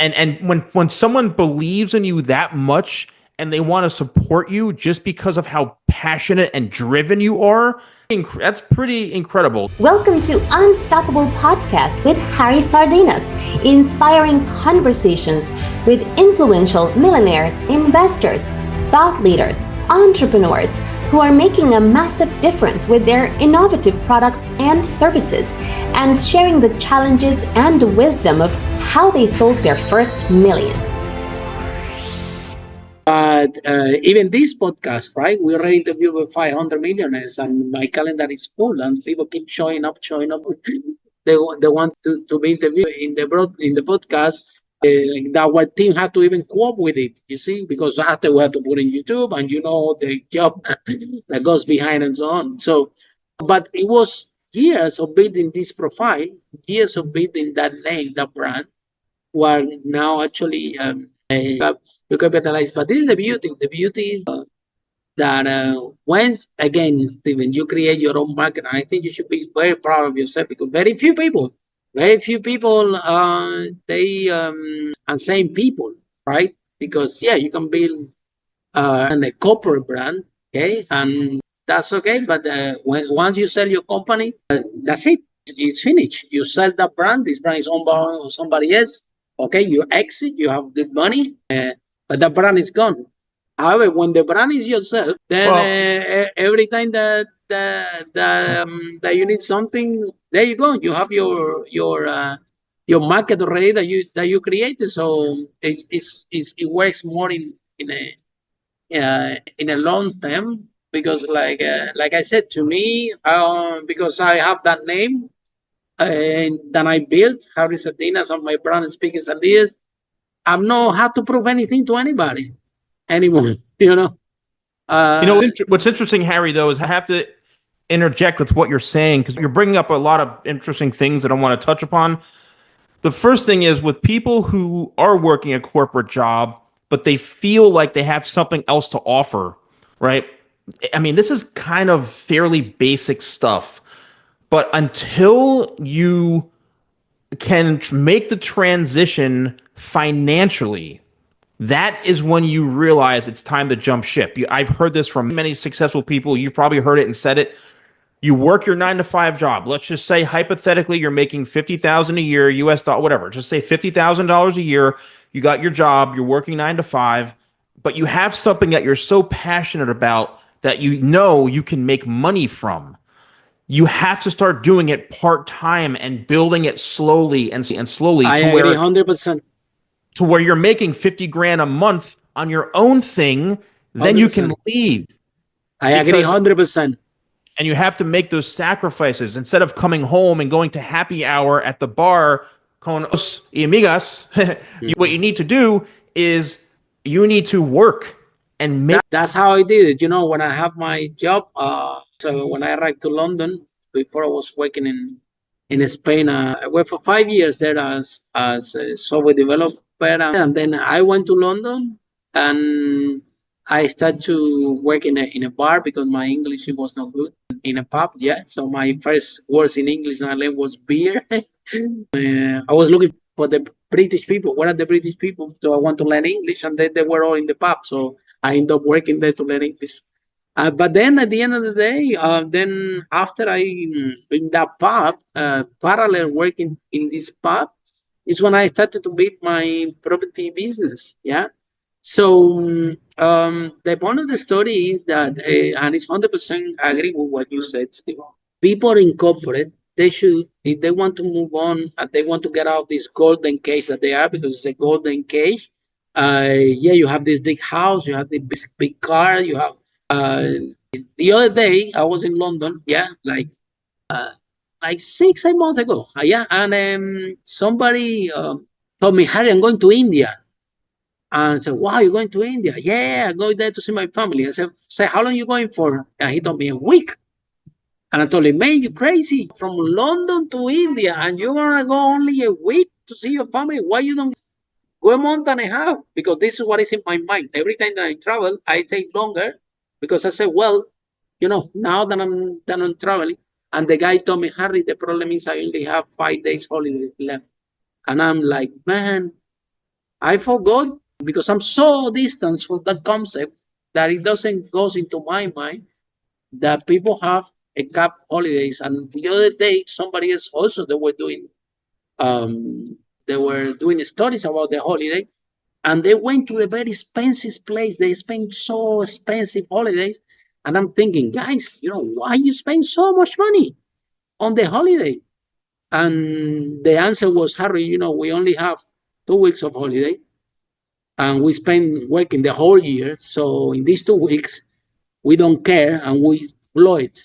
And when someone believes in you that much and they want to support you just because of how passionate and driven you are, that's pretty incredible. Welcome to Unstoppable Podcast with Harry Sardinas, inspiring conversations with influential millionaires, investors, thought leaders, entrepreneurs who are making a massive difference with their innovative products and services, and sharing the challenges and wisdom of how they sold their first million. But even this podcast, right? We already interviewed with 500 millionaires, and my calendar is full, and people keep showing up. They want to be interviewed in the podcast. Our team had to even cope with it, you see, because after we had to put in YouTube, and the job that goes behind and so on. So, but it was years of building this profile, years of building that name, that brand, where now actually you capitalize. But this is the beauty. The beauty is that once again, Stephen, you create your own market, and I think you should be very proud of yourself, because very few people, and same people, right? Because you can build a corporate brand, okay, and that's okay. But once you sell your company, that's it. It's finished. You sell that brand. This brand is owned by somebody else. Okay, you exit. You have good money, but the brand is gone. However, when the brand is yourself, then every time that you need something, there you go. You have your market already that you created. So it works more in a long term, because like I said, to me, because I have that name and that I built, Harry Sardinas, on my brand speaking Sardinas, I've not had to prove anything to anybody anymore. What's interesting, Harry, though, is I have to interject with what you're saying, because you're bringing up a lot of interesting things that I want to touch upon. The first thing is, with people who are working a corporate job, but they feel like they have something else to offer, right? I mean, this is kind of fairly basic stuff, but until you can make the transition financially, that is when you realize it's time to jump ship. I've heard this from many successful people. You've probably heard it and said it. You work your 9-to-5 job. Let's just say, hypothetically, you're making $50,000 a year, US dollar, whatever. Just say $50,000 a year. You got your job. You're working 9-to-5, but you have something that you're so passionate about that you can make money from. You have to start doing it part-time and building it slowly and slowly. I agree 100%. To where you're making 50 grand a month on your own thing, then 100%. You can leave. I agree 100%. And you have to make those sacrifices. Instead of coming home and going to happy hour at the bar con os y amigas, what you need to do is you need to work and make. That's how I did it. When I have my job, so when I arrived to London, before I was working in Spain, I worked for 5 years there as a software developer. And then I went to London, and I started to work in a bar, because my English was not good, in a pub. So my first words in English I learned was beer. I was looking for the British people. What are the British people? So I want to learn English, and they were all in the pub. So I ended up working there to learn English. But then at the end of the day, then after I in that pub, parallel working in this pub, is when I started to build my property business. So the point of the story is that, and it's 100% agree with what you said, Steve. People in corporate, they should, if they want to move on, and they want to get out of this golden cage that they are, because it's a golden cage. You have this big house, you have this big car, you have. The other day I was in London, like 6-8 months ago, and somebody told me, Harry, I'm going to India. And I said, wow, you're going to India? Yeah, I'm going there to see my family. I said, how long are you going for? And he told me, a week. And I told him, man, you crazy? From London to India, and you're going to go only a week to see your family? Why you don't go a month and a half? Because this is what is in my mind. Every time that I travel, I take longer, because I said, well, now that I'm traveling. And the guy told me, Harry, the problem is I only have 5 days holiday left. And I'm like, man, I forgot because I'm so distant from that concept that it doesn't goes into my mind that people have a cap holidays. And the other day, somebody else also um, they were doing studies about the holiday, and they went to a very expensive place. They spent so expensive holidays, and I'm thinking, guys, why you spend so much money on the holiday? And the answer was, Harry, we only have 2 weeks of holiday, and we spend working the whole year. So in these 2 weeks, we don't care and we blow it.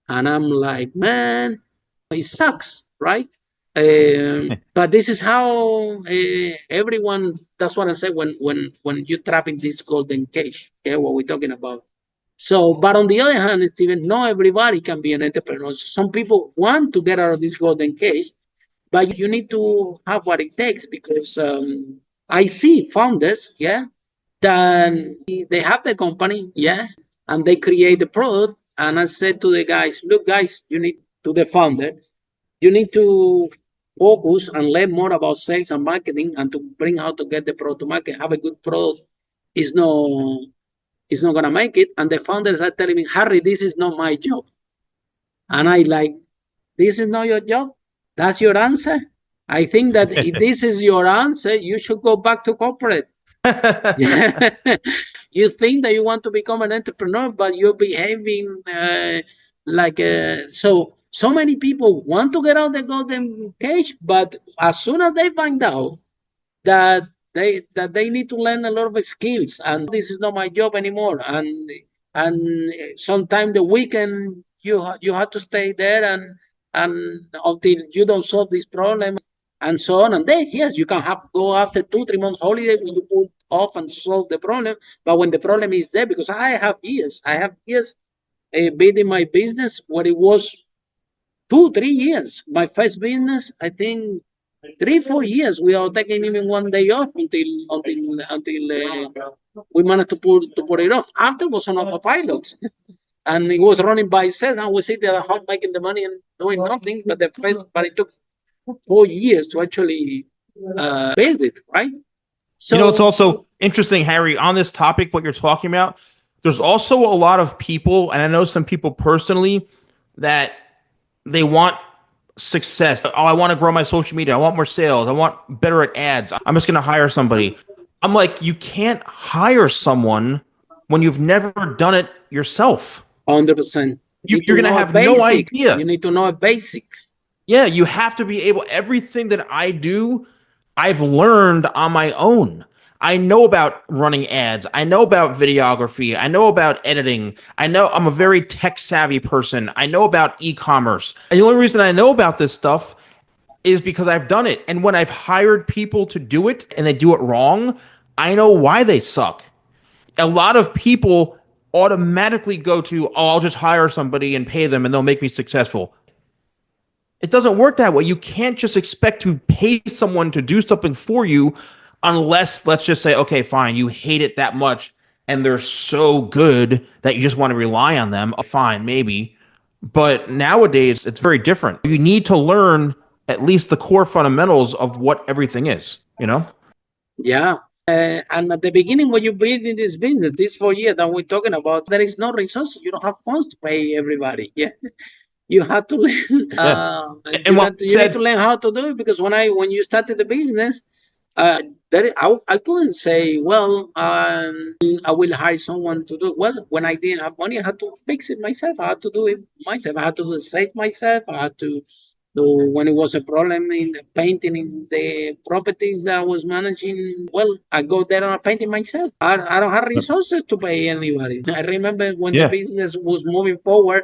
And I'm like, man, it sucks, right? But this is how everyone. That's what I say when you trap in this golden cage. Okay, what we're talking about. So, but on the other hand, Stephen, not everybody can be an entrepreneur. Some people want to get out of this golden cage, but you need to have what it takes because I see founders, yeah, that they have the company, yeah, and they create the product. And I said to the guys, look, guys, you need to the founder, you need to focus and learn more about sales and marketing and to bring how to get the product to market. Have a good product is no, it's not gonna make it. And the founders are telling me, Harry, this is not my job. And I like, this is not your job. That's your answer. I think that if this is your answer, you should go back to corporate. You think that you want to become an entrepreneur, but you're behaving so many people want to get out the golden cage, but as soon as they find out that they need to learn a lot of skills, and this is not my job anymore, and sometime the weekend you have to stay there and until you don't solve this problem and so on. And then yes, you can go after 2-3 months holiday when you put off and solve the problem. But when the problem is there, because I have years building my business where it was 2-3 years. My first business, I think 3-4 years without taking even one day off until we managed to put it off. After it was on autopilot. And it was running by itself. And we sit there at home making the money and doing nothing. But it took 4 years to actually build it, right? So it's also interesting, Harry, on this topic, what you're talking about. There's also a lot of people, and I know some people personally, that they want success. Oh, I want to grow my social media. I want more sales. I want better at ads. I'm just going to hire somebody. I'm like, you can't hire someone when you've never done it yourself. 100%. You're going to have no idea. You need to know basics. Yeah, you have to be able. Everything that I do, I've learned on my own. I know about running ads. I know about videography. I know about editing. I know I'm a very tech savvy person. I know about e-commerce. And the only reason I know about this stuff is because I've done it. And when I've hired people to do it and they do it wrong, I know why they suck. A lot of people automatically go to, oh, I'll just hire somebody and pay them and they'll make me successful. It doesn't work that way. You can't just expect to pay someone to do something for you unless, let's just say, okay, fine, you hate it that much and they're so good that you just want to rely on them. Fine, maybe. But nowadays, it's very different. You need to learn at least the core fundamentals of what everything is, Yeah. And at the beginning, when you build in this business, these 4 years that we're talking about, there is no resources. You don't have funds to pay everybody. Yeah. You have to learn. You need to learn how to do it, because when you started the business, I couldn't say, well, I will hire someone to do it. Well, when I didn't have money, I had to fix it myself. I had to do it myself. I had to do the save myself. I had to do, when it was a problem in the painting in the properties that I was managing, well, I go there and I paint it myself. I don't have resources to pay anybody. I remember when the business was moving forward,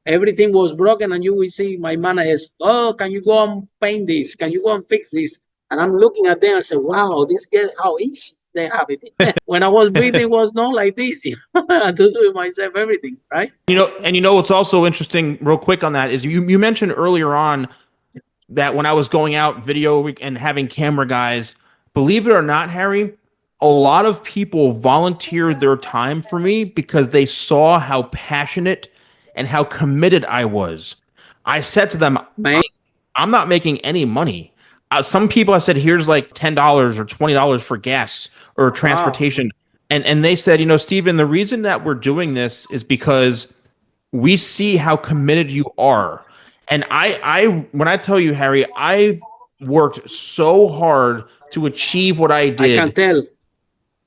everything was broken, and you will see my manager, oh, can you go and paint this? Can you go and fix this? And I'm looking at them and say, wow, this girl, how easy they have it. When I was building, it was not like this. I had to do it myself, everything, right? What's also interesting, real quick on that, is you mentioned earlier on that when I was going out video and having camera guys, believe it or not, Harry, a lot of people volunteered their time for me because they saw how passionate and how committed I was. I said to them, I'm not making any money. Some people I said, here's like $10 or $20 for gas or transportation. And they said, Stephen, the reason that we're doing this is because we see how committed you are. And when I tell you, Harry, I worked so hard to achieve what I did. I can tell.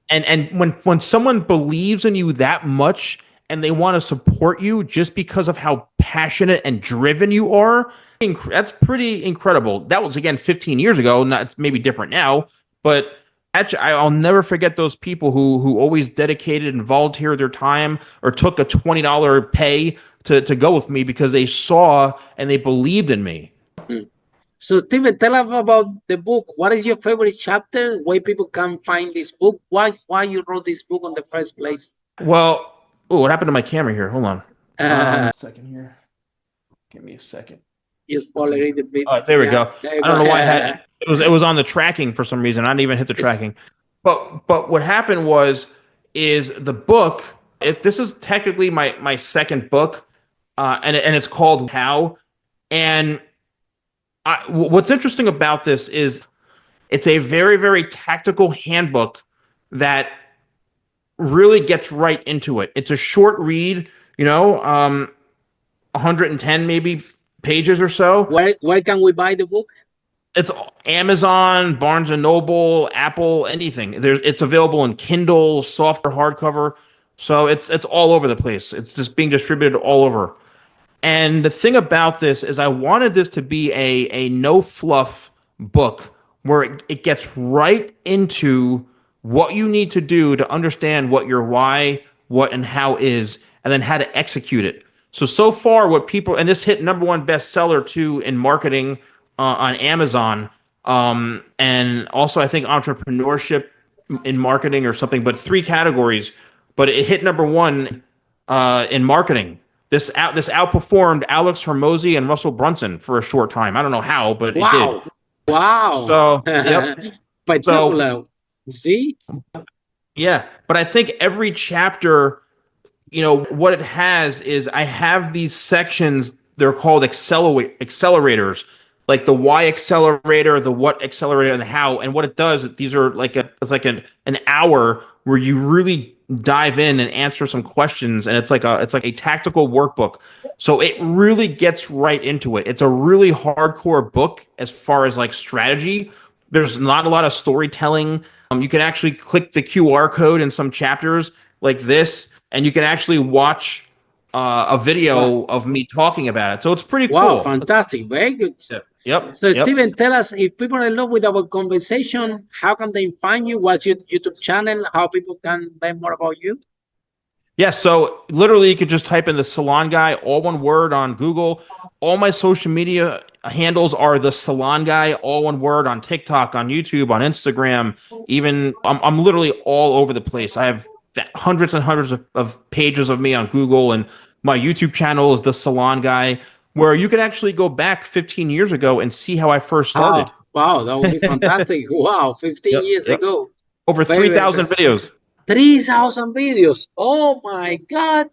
And when someone believes in you that much and they want to support you just because of how passionate and driven you are, that's pretty incredible. That was, again, 15 years ago. It's maybe different now, but actually, I'll never forget those people who always dedicated and volunteered their time or took a $20 pay to go with me because they saw and they believed in me. So, Stephen, tell us about the book. What is your favorite chapter? Where people can find this book? Why you wrote this book in the first place? Well, what happened to my camera here? Hold on. A second here. Give me a second. Just follow it a bit. Oh, there we go. I don't know why I had it. It was on the tracking for some reason. I didn't even hit the tracking. But what happened is the book. This is technically my second book, and it's called How. And what's interesting about this is it's a very, very tactical handbook that really gets right into it. It's a short read, 110 maybe pages or so. Where can we buy the book? It's Amazon, Barnes and Noble, Apple, anything. It's available in Kindle, soft or hardcover. So it's all over the place. It's just being distributed all over. And the thing about this is I wanted this to be a no fluff book where it gets right into what you need to do to understand what your why, what, and how is, and then how to execute it. So far, what people, and this hit #1 bestseller too in marketing on Amazon, and also I think entrepreneurship in marketing or something, but 3 categories. But it hit #1 in marketing. This outperformed Alex Hormozy and Russell Brunson for a short time. I don't know how, but it did. Wow. So, yep. Particular. See? Yeah, but I think every chapter, what it has is I have these sections. They're called accelerators, like the why accelerator, the what accelerator, and the how. And what it does is these are it's like an hour where you really dive in and answer some questions, and it's like a tactical workbook. So it really gets right into it. It's a really hardcore book as far as like strategy. There's not a lot of storytelling. You can actually click the QR code in some chapters like this, and you can actually watch a video of me talking about it. So it's pretty cool. Wow, fantastic. Very good. Yep. So, Stephen, tell us, if people are in love with our conversation, how can they find you? What's your YouTube channel? How people can learn more about you? Yeah, so literally you could just type in The Salon Guy, all one word, on Google. All my social media handles are The Salon Guy, all one word, on TikTok, on YouTube, on Instagram. Even I'm literally all over the place. I have hundreds and hundreds of pages of me on Google, and my YouTube channel is The Salon Guy, where you can actually go back 15 years ago and see how I first started. Wow, that would be fantastic. Wow, 15 years ago. Over 3,000 videos. 3,000 videos. Oh my God.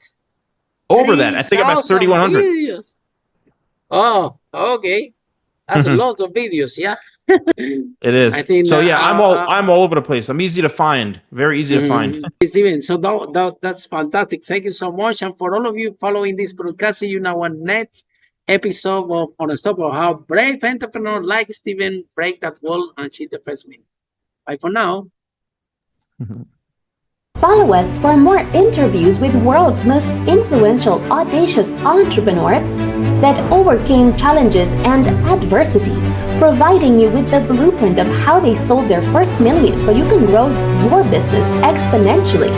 Over that. I think about 3,100. Videos. Oh, okay. That's a lot of videos, yeah. It is. I think so yeah, I'm all over the place. I'm easy to find. Very easy to find. Steven, so that's fantastic. Thank you so much. And for all of you following this broadcast, see you now on next episode of Unstoppable, how brave entrepreneur like Steven break that wall and achieve the first million. Bye for now. Follow us for more interviews with world's most influential, audacious entrepreneurs that overcame challenges and adversity, providing you with the blueprint of how they sold their first million so you can grow your business exponentially.